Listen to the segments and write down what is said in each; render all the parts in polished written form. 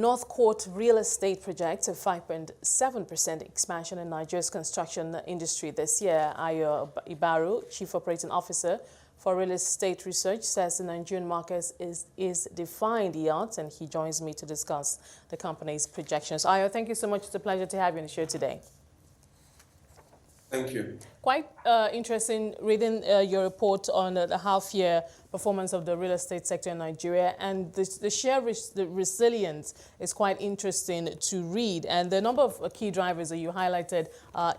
North Court Real Estate projects a 5.7% expansion in Nigeria's construction industry this year. Ayo Ibaru, Chief Operating Officer for Real Estate Research, says the Nigerian market is defying the odds, and he joins me to discuss the company's projections. Ayo, thank you so much. It's a pleasure to have you on the show today. Thank you. Quite interesting reading your report on the half-year performance of the real estate sector in Nigeria, and the resilience is quite interesting to read. And the number of key drivers that you highlighted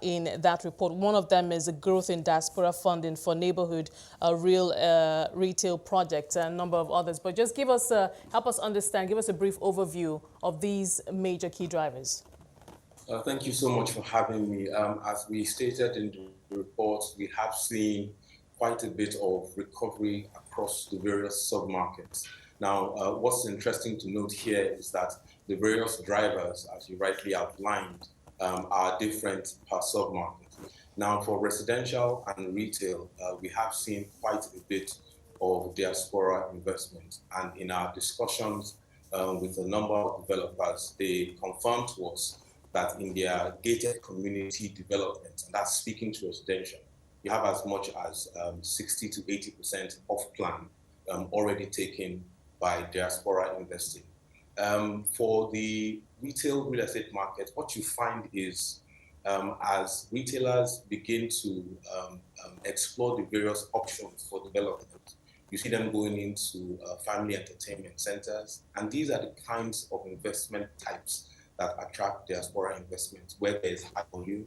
in that report, one of them is a growth in diaspora funding for neighborhood retail projects, and a number of others. But just give us, help us understand, give us a brief overview of these major key drivers. Thank you so much for having me. As we stated in the report, we have seen quite a bit of recovery across the various sub-markets. Now, what's interesting to note here is that the various drivers, as you rightly outlined, are different per sub-market. Now, for residential and retail, we have seen quite a bit of diaspora investment. And in our discussions with a number of developers, they confirmed to us that in their gated community development, and that's speaking to residential, you have as much as 60 to 80% off plan already taken by diaspora investing. For the retail real estate market, what you find is as retailers begin to explore the various options for development, you see them going into family entertainment centers, and these are the kinds of investment types that attract diaspora investments, where there is high volume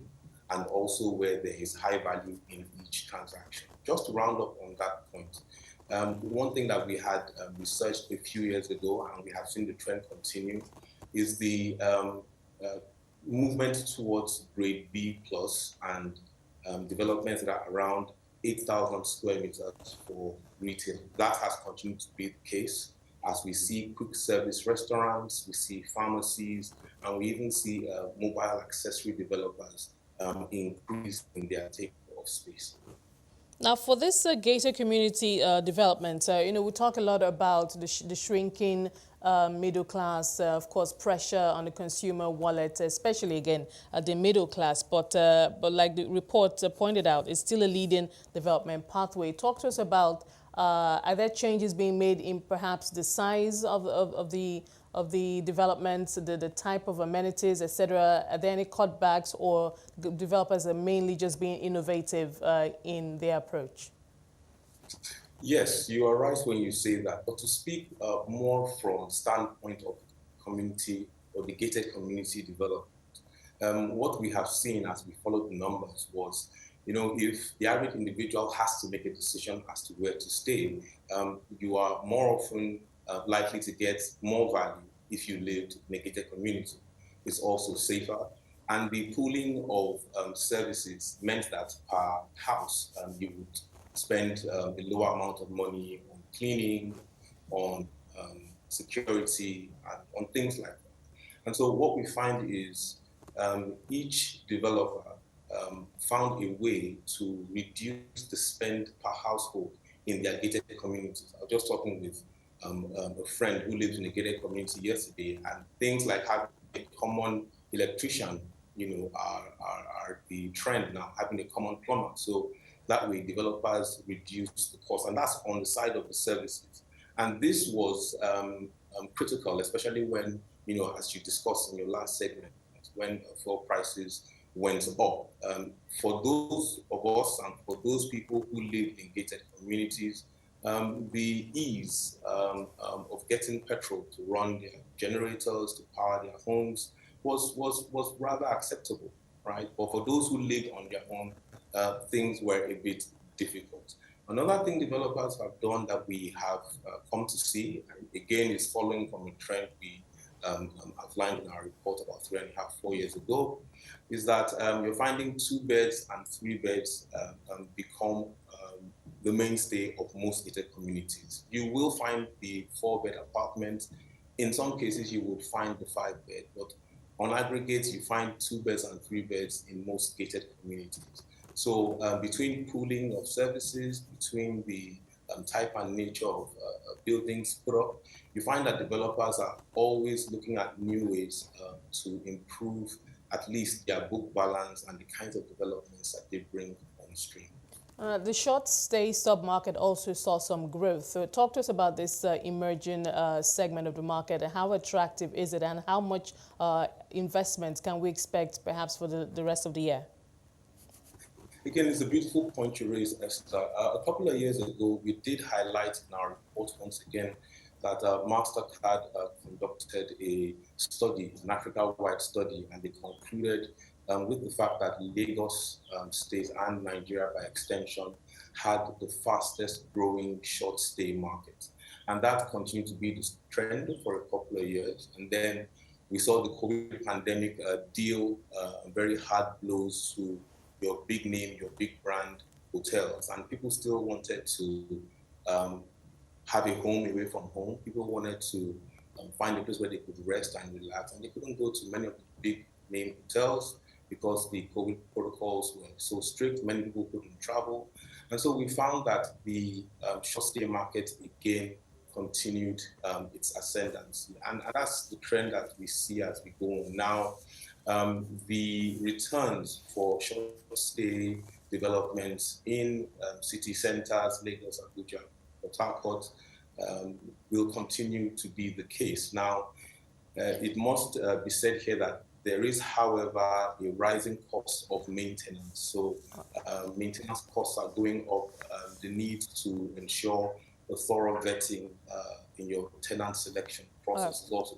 and also where there is high value in each transaction. Just to round up on that point, one thing that we had researched a few years ago, and we have seen the trend continue, is the movement towards grade B plus and developments that are around 8,000 square meters for retail. That has continued to be the case, as we see quick service restaurants, we see pharmacies, and we even see mobile accessory developers increase in their take of space. Now, for this gated community development, we talk a lot about the shrinking middle class, of course, pressure on the consumer wallet, especially, again, the middle class. But like the report pointed out, it's still a leading development pathway. Talk to us about, are there changes being made in perhaps the size of the developments, the type of amenities, etc.? Are there any cutbacks, or developers are mainly just being innovative in their approach? Yes, you are right when you say that. But to speak more from standpoint of community or the gated community development, what we have seen as we followed the numbers was, if the average individual has to make a decision as to where to stay, you are more often likely to get more value if you lived in a gated community. It's also safer. And the pooling of services meant that per house, you would spend a lower amount of money on cleaning, on security, and on things like that. And so what we find is each developer found a way to reduce the spend per household in their gated communities. I was just talking with a friend who lives in a gated community yesterday, and things like having a common electrician, are the trend now, having a common plumber. So that way developers reduce the cost, and that's on the side of the services. And this was critical, especially when, as you discussed in your last segment, when fuel prices went up. For those of us and for those people who live in gated communities, the ease of getting petrol to run their generators, to power their homes, was rather acceptable, right? But for those who lived on their own, things were a bit difficult. Another thing developers have done that we have come to see, and again is following from a trend we outlined in our report about 3.5, 4 years ago, is that you're finding 2 beds and 3 beds become the mainstay of most gated communities. You will find the 4-bed apartment. In some cases, you will find the 5-bed, but on aggregate, you find 2 beds and 3 beds in most gated communities. So between pooling of services, between the type and nature of buildings put up, you find that developers are always looking at new ways to improve at least their book balance and the kinds of developments that they bring on stream. The short stay submarket also saw some growth. So talk to us about this emerging segment of the market and how attractive is it and how much investment can we expect perhaps for the rest of the year? Again, it's a beautiful point you raised, Esther. A couple of years ago, we did highlight in our report once again that MasterCard conducted a study, an Africa-wide study, and they concluded with the fact that Lagos State and Nigeria, by extension, had the fastest growing short stay market. And that continued to be the trend for a couple of years. And then we saw the COVID pandemic deal very hard blows to your big name, your big brand hotels, and people still wanted to have a home away from home. People wanted to find a place where they could rest and relax, and they couldn't go to many of the big name hotels because the COVID protocols were so strict. Many people couldn't travel, and so we found that the short stay market again continued its ascendancy, and that's the trend that we see as we go on now. The returns for short stay developments in city centers, Lagos, Abuja, Port Harcourt, will continue to be the case. Now, it must be said here that there is, however, a rising cost of maintenance. So maintenance costs are going up. The need to ensure a thorough vetting in your tenant selection process is also